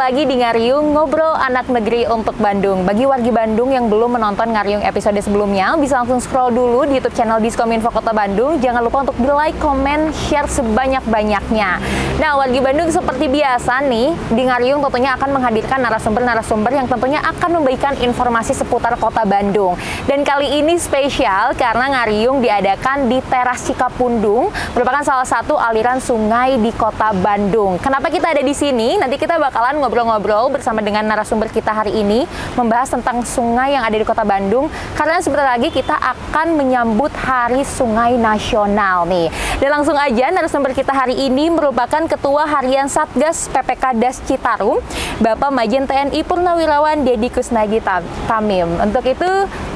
lagi di Ngariung, ngobrol anak negeri untuk Bandung. Bagi wargi Bandung yang belum menonton Ngariung episode sebelumnya, bisa langsung scroll dulu di YouTube channel Diskominfo Kota Bandung. Jangan lupa untuk di-like, komen, share sebanyak-banyaknya. Nah, wargi Bandung seperti biasa nih, di Ngariung tentunya akan menghadirkan narasumber-narasumber yang tentunya akan memberikan informasi seputar Kota Bandung. Dan kali ini spesial karena Ngariung diadakan di Teras Cikapundung, merupakan salah satu aliran sungai di Kota Bandung. Kenapa kita ada di sini? Nanti kita bakalan ngobrol-ngobrol bersama dengan narasumber kita hari ini, membahas tentang sungai yang ada di Kota Bandung, karena sebentar lagi kita akan menyambut Hari Sungai Nasional nih. Dan langsung aja, narasumber kita hari ini merupakan Ketua Harian Satgas PPK Das Citarum, Bapak Majen TNI Purnawirawan Deddy Kusnadi Tamim. Untuk itu,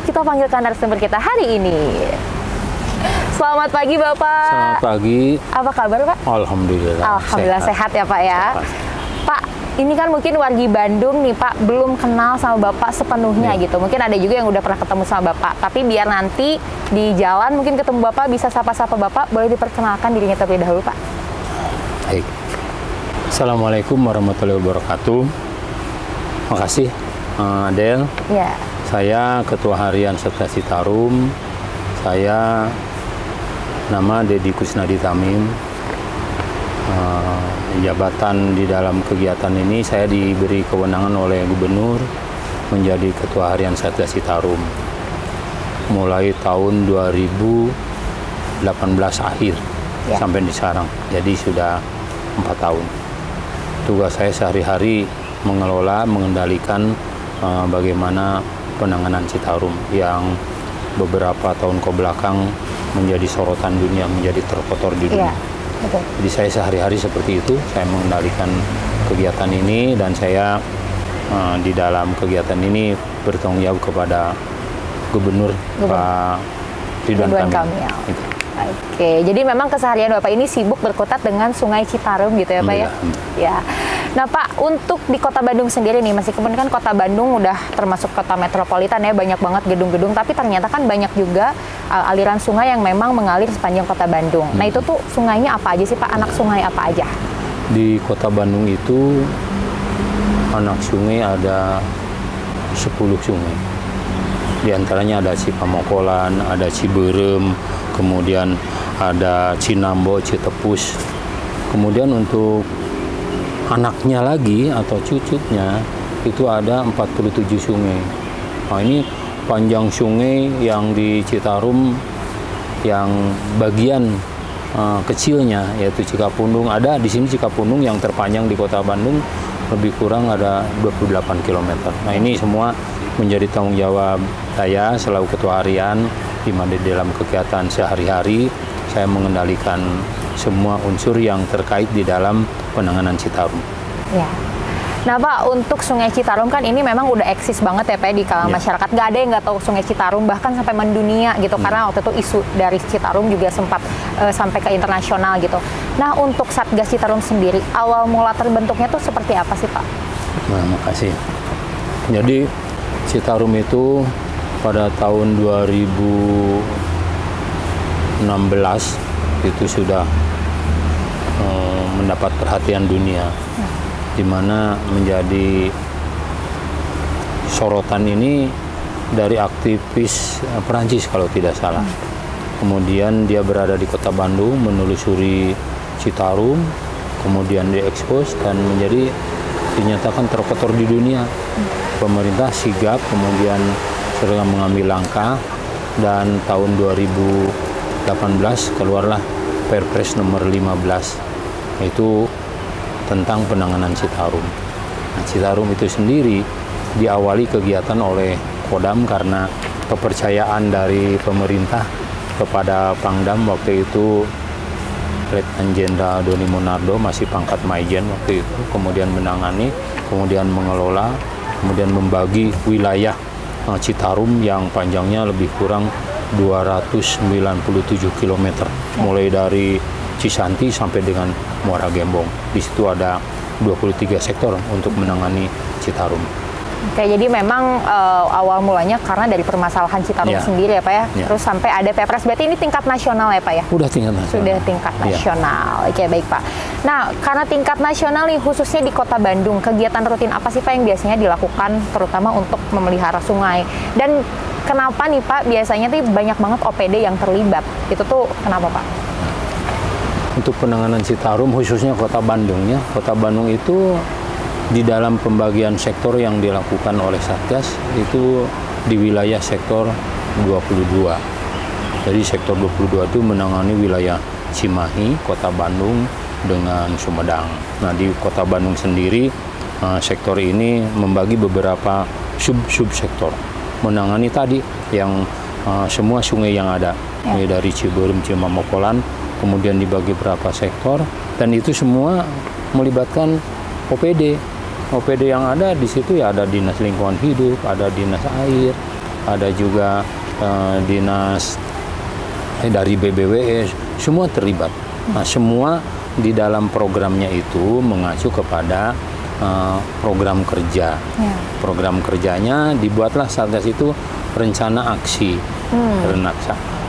kita panggilkan narasumber kita hari ini. Selamat pagi Bapak. Selamat pagi. Apa kabar Pak? Alhamdulillah. Alhamdulillah sehat ya Pak ya. Pak, ini kan mungkin wargi Bandung nih Pak belum kenal sama Bapak sepenuhnya gitu. Mungkin ada juga yang udah pernah ketemu sama Bapak. Tapi biar nanti di jalan mungkin ketemu Bapak bisa sapa-sapa Bapak, boleh diperkenalkan dirinya terlebih dahulu Pak. Baik. Assalamualaikum warahmatullahi wabarakatuh. Makasih Adel. Ya. Saya Ketua Harian Satgas Citarum. Saya nama Deddy Kusnadi Tamim. Jabatan di dalam kegiatan ini saya diberi kewenangan oleh Gubernur menjadi Ketua Harian Satgas Citarum mulai tahun 2018 akhir sampai di sekarang, jadi sudah 4 tahun. Tugas saya sehari-hari mengelola, mengendalikan bagaimana penanganan Citarum yang beberapa tahun kebelakang menjadi sorotan dunia, menjadi terkotor di dunia. Betul. Jadi saya sehari-hari seperti itu, saya mengendalikan kegiatan ini dan saya di dalam kegiatan ini bertanggung jawab kepada Gubernur Pak Ridwan Kamil. Gitu. Oke, jadi memang keseharian Bapak ini sibuk berkutat dengan Sungai Citarum gitu ya Pak ya? Ya. Nah Pak, untuk di Kota Bandung sendiri nih, meskipun kan Kota Bandung udah termasuk kota metropolitan ya, banyak banget gedung-gedung, tapi ternyata kan banyak juga aliran sungai yang memang mengalir sepanjang Kota Bandung. Nah itu tuh sungainya apa aja sih Pak? Anak sungai apa aja? Di Kota Bandung itu anak sungai ada 10 sungai. Di antaranya ada Cipamokolan, ada Ciberem, kemudian ada Cinambo, Citepus. Kemudian untuk anaknya lagi atau cucunya itu ada 47 sungai. Nah ini panjang sungai yang di Citarum yang bagian kecilnya yaitu Cikapundung. Ada di sini Cikapundung yang terpanjang di Kota Bandung lebih kurang ada 28 km. Nah ini semua menjadi tanggung jawab saya selaku Ketua Harian, di mana di dalam kegiatan sehari-hari saya mengendalikan semua unsur yang terkait di dalam penanganan Citarum. Ya. Nah Pak, untuk Sungai Citarum kan ini memang udah eksis banget ya Pak di kalangan masyarakat. Nggak ada yang nggak tahu Sungai Citarum, bahkan sampai mendunia gitu. Karena waktu itu isu dari Citarum juga sempat sampai ke internasional gitu. Nah untuk Satgas Citarum sendiri, awal mula terbentuknya tuh seperti apa sih Pak? Nah, makasih. Jadi Citarum itu pada tahun 2016 itu sudah mendapat perhatian dunia, di mana menjadi sorotan ini dari aktivis Perancis kalau tidak salah. Kemudian dia berada di Kota Bandung menelusuri Citarum, kemudian diekspos dan menjadi dinyatakan terkotor di dunia. Pemerintah sigap kemudian segera mengambil langkah dan tahun 2018 keluarlah Perpres nomor 15 yaitu tentang penanganan Citarum. Nah, Citarum itu sendiri diawali kegiatan oleh Kodam karena kepercayaan dari pemerintah kepada Pangdam waktu itu Letnan Jenderal Doni Monardo masih pangkat Majen waktu itu, kemudian menangani, kemudian mengelola, kemudian membagi wilayah Citarum yang panjangnya lebih kurang 297 km, mulai dari Cisanti sampai dengan Muara Gembong. Di situ ada 23 sektor untuk menangani Citarum. Oke, jadi memang awal mulanya karena dari permasalahan Citarum sendiri ya Pak ya, terus sampai ada Perpres. Berarti ini tingkat nasional ya Pak ya? Udah tingkat nasional. Sudah tingkat nasional. Oke, baik Pak. Nah, karena tingkat nasional nih khususnya di Kota Bandung, kegiatan rutin apa sih Pak yang biasanya dilakukan terutama untuk memelihara sungai? Dan kenapa nih Pak biasanya tuh banyak banget OPD yang terlibat? Itu tuh kenapa Pak? Untuk penanganan Citarum khususnya Kota Bandung ya. Kota Bandung itu di dalam pembagian sektor yang dilakukan oleh Satgas itu di wilayah sektor 22. Jadi sektor 22 itu menangani wilayah Cimahi, Kota Bandung dengan Sumedang. Nah, di Kota Bandung sendiri sektor ini membagi beberapa sub-sektor. Menangani tadi yang semua sungai yang ada, dari Ciberem, Cimamokolan, kemudian dibagi beberapa sektor dan itu semua melibatkan OPD. OPD yang ada di situ ya ada Dinas Lingkungan Hidup, ada Dinas Air, ada juga dinas dari BBWS, semua terlibat. Nah, semua di dalam programnya itu mengacu kepada program kerja. Program kerjanya dibuatlah Satgas itu rencana aksi.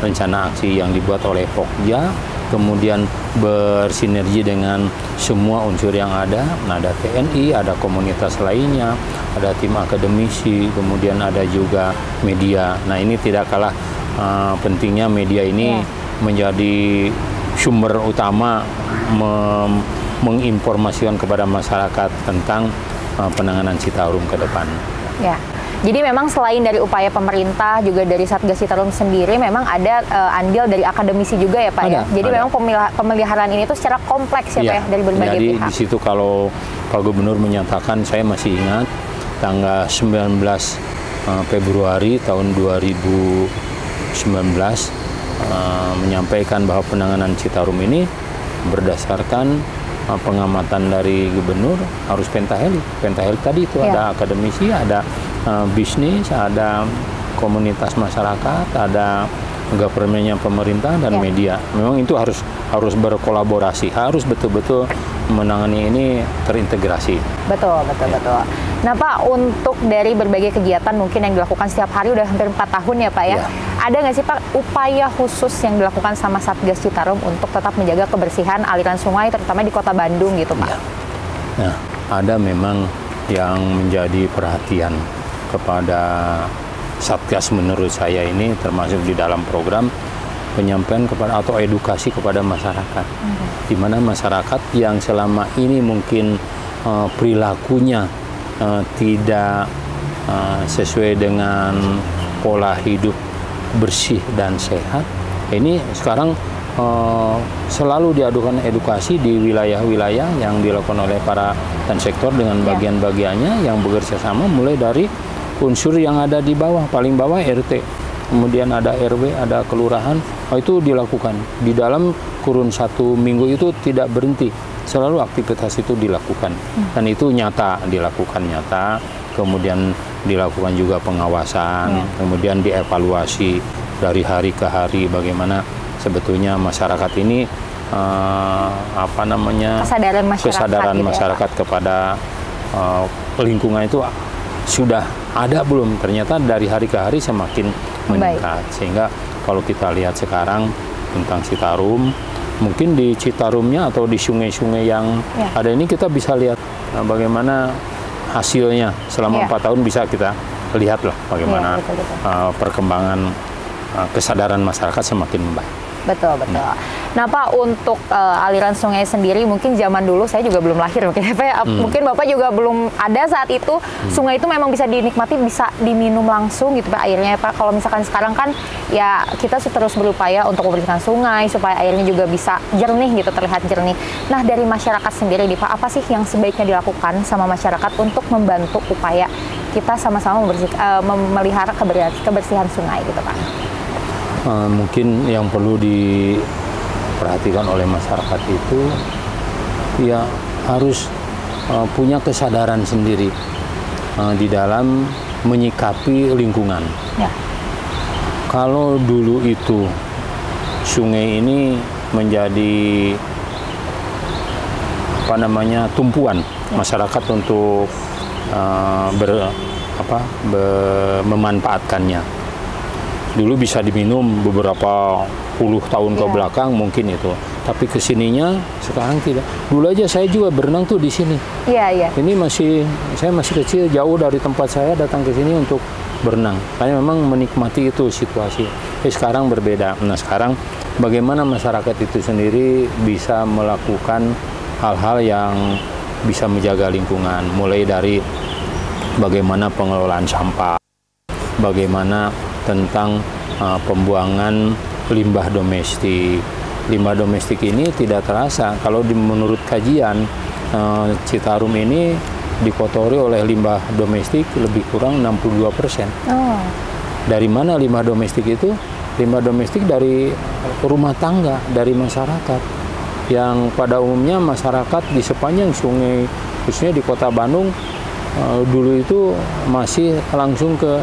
Rencana aksi yang dibuat oleh Pokja, kemudian bersinergi dengan semua unsur yang ada. Nah, ada TNI, ada komunitas lainnya, ada tim akademisi, kemudian ada juga media. Nah, ini tidak kalah pentingnya media ini menjadi sumber utama menginformasikan kepada masyarakat tentang penanganan Citarum ke depan. Ya. Jadi memang selain dari upaya pemerintah, juga dari Satgas Citarum sendiri, memang ada andil dari akademisi juga ya Pak ya? Jadi memang pemeliharaan ini tuh secara kompleks ya Pak ya, dari berbagai pihak. Jadi di situ kalau Pak Gubernur menyatakan, saya masih ingat, tanggal 19 Februari tahun 2019, menyampaikan bahwa penanganan Citarum ini berdasarkan pengamatan dari Gubernur harus pentaheli. Pentaheli tadi itu ada akademisi, ada bisnis, ada komunitas masyarakat, ada government-nya pemerintah dan media. Memang itu harus berkolaborasi, harus betul-betul menangani ini terintegrasi. Betul. Nah Pak, untuk dari berbagai kegiatan mungkin yang dilakukan setiap hari udah hampir 4 tahun ya Pak ya. Ada nggak sih Pak upaya khusus yang dilakukan sama Satgas Citarum untuk tetap menjaga kebersihan aliran sungai terutama di Kota Bandung gitu Pak? Nah, ada memang yang menjadi perhatian kepada Satgas menurut saya ini, termasuk di dalam program penyampaian kepada atau edukasi kepada masyarakat, di mana masyarakat yang selama ini mungkin perilakunya tidak sesuai dengan pola hidup bersih dan sehat, ini sekarang selalu diadukan edukasi di wilayah-wilayah yang dilakukan oleh para dan sektor dengan bagian-bagiannya yang bekerja sama, mulai dari unsur yang ada di bawah, paling bawah RT, kemudian ada RW, ada kelurahan, itu dilakukan. Di dalam kurun 1 minggu itu tidak berhenti, selalu aktivitas itu dilakukan. Dan itu dilakukan nyata, kemudian dilakukan juga pengawasan, kemudian dievaluasi dari hari ke hari bagaimana sebetulnya masyarakat ini kesadaran masyarakat kepada lingkungan itu sudah ada belum? Ternyata dari hari ke hari semakin meningkat. Sehingga kalau kita lihat sekarang tentang Citarum, mungkin di Citarumnya atau di sungai-sungai yang ada ini kita bisa lihat bagaimana hasilnya selama 4 tahun, bisa kita lihatlah bagaimana perkembangan kesadaran masyarakat semakin membaik. Betul. Nah Pak, untuk aliran sungai sendiri mungkin zaman dulu saya juga belum lahir mungkin Pak. Mungkin Bapak juga belum ada saat itu. Sungai itu memang bisa dinikmati, bisa diminum langsung gitu Pak airnya Pak. Kalau misalkan sekarang kan ya kita terus berupaya untuk membersihkan sungai supaya airnya juga bisa jernih gitu, terlihat jernih. Nah dari masyarakat sendiri nih Pak, apa sih yang sebaiknya dilakukan sama masyarakat untuk membantu upaya kita sama-sama memelihara kebersihan sungai gitu Pak? Mungkin yang perlu diperhatikan oleh masyarakat itu ya harus punya kesadaran sendiri di dalam menyikapi lingkungan. Kalau dulu itu sungai ini menjadi tumpuan masyarakat untuk memanfaatkannya. Dulu bisa diminum beberapa puluh tahun ke belakang mungkin itu, tapi kesininya sekarang tidak. Dulu aja saya juga berenang tuh di sini. Iya. Ini saya masih kecil, jauh dari tempat saya datang ke sini untuk berenang. Karena memang menikmati itu situasi. Tapi sekarang berbeda. Nah sekarang bagaimana masyarakat itu sendiri bisa melakukan hal-hal yang bisa menjaga lingkungan, mulai dari bagaimana pengelolaan sampah, bagaimana tentang pembuangan limbah domestik. Limbah domestik ini tidak terasa. Kalau menurut kajian, Citarum ini dikotori oleh limbah domestik lebih kurang 62%. Dari mana limbah domestik itu? Limbah domestik dari rumah tangga, dari masyarakat. Yang pada umumnya masyarakat di sepanjang sungai, khususnya di Kota Bandung, dulu itu masih langsung ke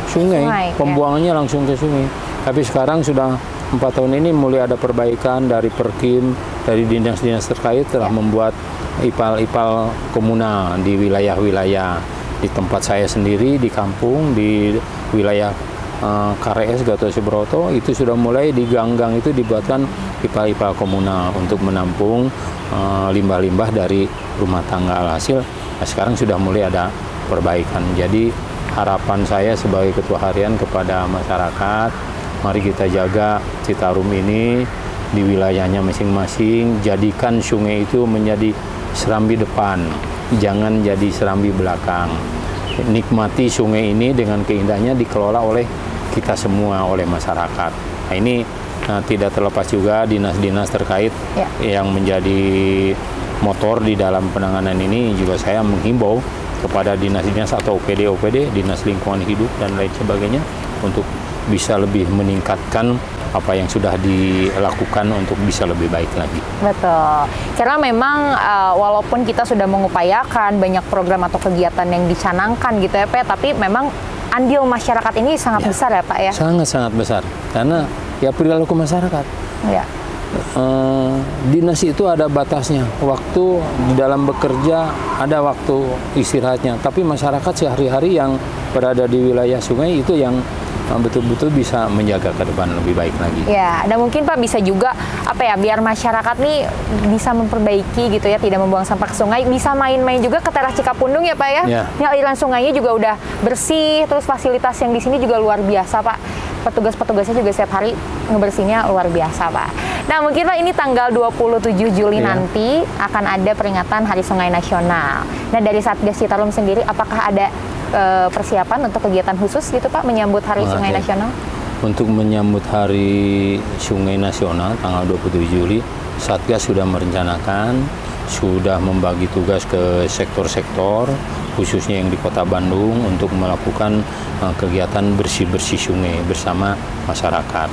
sungai, pembuangannya langsung ke sungai. Tapi sekarang sudah 4 tahun ini mulai ada perbaikan dari Perkim, dari dinas-dinas terkait telah membuat ipal-ipal komunal di wilayah-wilayah. Di tempat saya sendiri, di kampung, di wilayah KRS Gatot Subroto, itu sudah mulai di gang-gang itu dibuatkan ipal-ipal komunal untuk menampung limbah-limbah dari rumah tangga. Alhasil, sekarang sudah mulai ada perbaikan. Jadi harapan saya sebagai ketua harian kepada masyarakat, mari kita jaga Citarum ini di wilayahnya masing-masing. Jadikan sungai itu menjadi serambi depan, jangan jadi serambi belakang. Nikmati sungai ini dengan keindahannya, dikelola oleh kita semua, oleh masyarakat. Nah ini tidak terlepas juga dinas-dinas terkait yang menjadi motor di dalam penanganan ini. Juga saya menghimbau kepada dinas-dinas atau OPD, Dinas Lingkungan Hidup dan lain sebagainya, untuk bisa lebih meningkatkan apa yang sudah dilakukan untuk bisa lebih baik lagi. Betul. Karena memang walaupun kita sudah mengupayakan banyak program atau kegiatan yang dicanangkan gitu ya Pak, tapi memang andil masyarakat ini sangat besar ya Pak ya? Sangat-sangat besar. Karena ya perilaku masyarakat. Ya. Dinas itu ada batasnya. Waktu di dalam bekerja, ada waktu istirahatnya. Tapi masyarakat sehari-hari yang berada di wilayah sungai itu yang betul-betul bisa menjaga ke depan lebih baik lagi. Ya, dan mungkin Pak bisa juga biar masyarakat nih bisa memperbaiki gitu ya, tidak membuang sampah ke sungai, bisa main-main juga ke teras Cikapundung ya Pak ya. Ini aliran sungainya juga udah bersih, terus fasilitas yang di sini juga luar biasa Pak. Petugas-petugasnya juga setiap hari ngebersihinnya luar biasa Pak. Nah mungkin Pak, ini tanggal 27 Juli nanti akan ada peringatan Hari Sungai Nasional. Nah dari Satgas Citarum sendiri, apakah ada persiapan untuk kegiatan khusus gitu Pak menyambut Hari Sungai Nasional? Untuk menyambut Hari Sungai Nasional tanggal 27 Juli, Satgas sudah merencanakan, sudah membagi tugas ke sektor-sektor, khususnya yang di Kota Bandung, untuk melakukan kegiatan bersih-bersih sungai bersama masyarakat.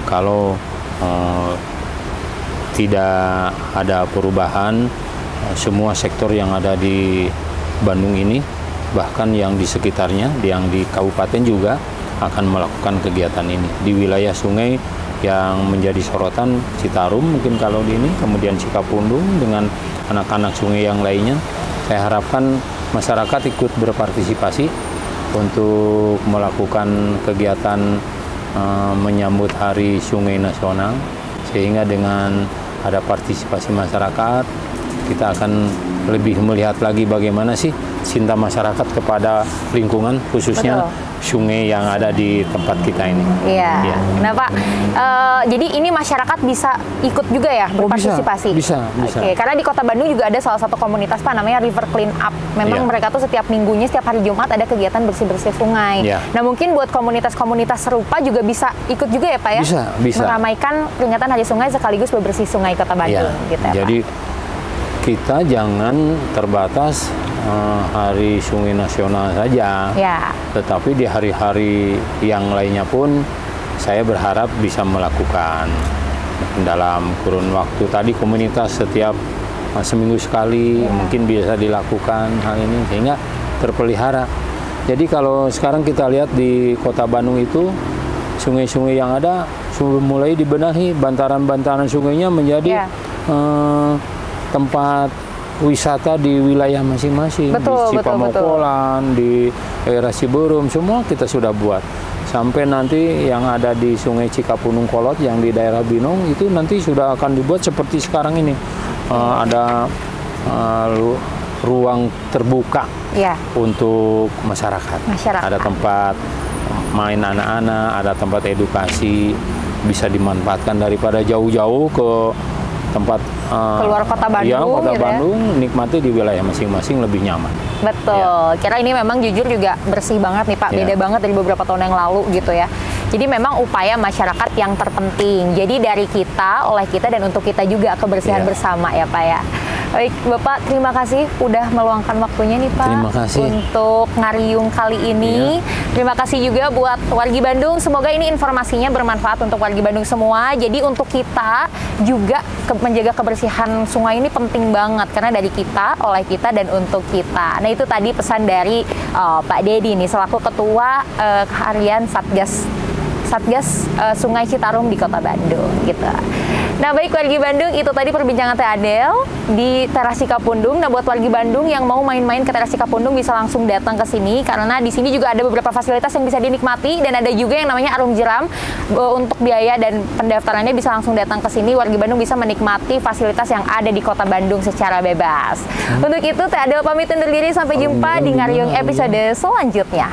Kalau tidak ada perubahan, semua sektor yang ada di Bandung ini, bahkan yang di sekitarnya, yang di kabupaten juga akan melakukan kegiatan ini. Di wilayah sungai yang menjadi sorotan Citarum mungkin kalau di ini, kemudian Cikapundung dengan anak-anak sungai yang lainnya, saya harapkan masyarakat ikut berpartisipasi untuk melakukan kegiatan menyambut Hari Sungai Nasional, sehingga dengan ada partisipasi masyarakat, kita akan lebih melihat lagi bagaimana sih cinta masyarakat kepada lingkungan, khususnya sungai yang ada di tempat kita ini. Iya. Nah Pak, jadi ini masyarakat bisa ikut juga ya berpartisipasi? Bisa. Oke, karena di Kota Bandung juga ada salah satu komunitas Pak, namanya River Clean Up. Memang mereka tuh setiap minggunya, setiap hari Jumat ada kegiatan bersih-bersih sungai. Nah mungkin buat komunitas-komunitas serupa juga bisa ikut juga ya Pak ya? Bisa. Meramaikan peringatan Hari Sungai sekaligus bebersih sungai Kota Bandung. Gitu ya, jadi Pak. Kita jangan terbatas Hari Sungai Nasional saja, tetapi di hari-hari yang lainnya pun saya berharap bisa melakukan dalam kurun waktu tadi, komunitas setiap seminggu sekali mungkin bisa dilakukan hal ini sehingga terpelihara. Jadi kalau sekarang kita lihat di Kota Bandung itu, sungai-sungai yang ada sudah mulai dibenahi, bantaran-bantaran sungainya menjadi tempat wisata di wilayah masing-masing, di Cipamokolan, di daerah Ciberem, semua kita sudah buat. Sampai nanti yang ada di Sungai Cikapundung Kolot yang di daerah Binong itu nanti sudah akan dibuat seperti sekarang ini. Ada ruang terbuka untuk masyarakat. Ada tempat main anak-anak, ada tempat edukasi, bisa dimanfaatkan daripada jauh-jauh ke tempat keluar kota Bandung, ya, kota gitu Bandung, nikmati di wilayah masing-masing lebih nyaman. Betul. Karena ini memang jujur juga bersih banget nih Pak, beda banget dari beberapa tahun yang lalu gitu ya. Jadi memang upaya masyarakat yang terpenting. Jadi dari kita, oleh kita, dan untuk kita juga kebersihan bersama ya Pak ya. Baik Bapak, terima kasih udah meluangkan waktunya nih Pak. Terima kasih. Untuk Ngariung kali ini. Terima kasih juga buat wargi Bandung. Semoga ini informasinya bermanfaat untuk wargi Bandung semua. Jadi untuk kita juga menjaga kebersihan sungai ini penting banget. Karena dari kita, oleh kita, dan untuk kita. Nah itu tadi pesan dari Pak Dedi nih, selaku Ketua Harian Satgas Sungai Citarum di Kota Bandung gitu. Nah baik wargi Bandung, itu tadi perbincangan Teh Adel di Teras Cikapundung. Nah buat wargi Bandung yang mau main-main ke Teras Cikapundung bisa langsung datang ke sini karena di sini juga ada beberapa fasilitas yang bisa dinikmati dan ada juga yang namanya Arung Jeram. Untuk biaya dan pendaftarannya bisa langsung datang ke sini. Wargi Bandung bisa menikmati fasilitas yang ada di Kota Bandung secara bebas. Untuk itu Teh Adel pamit undur diri, sampai jumpa di Ngariung episode selanjutnya.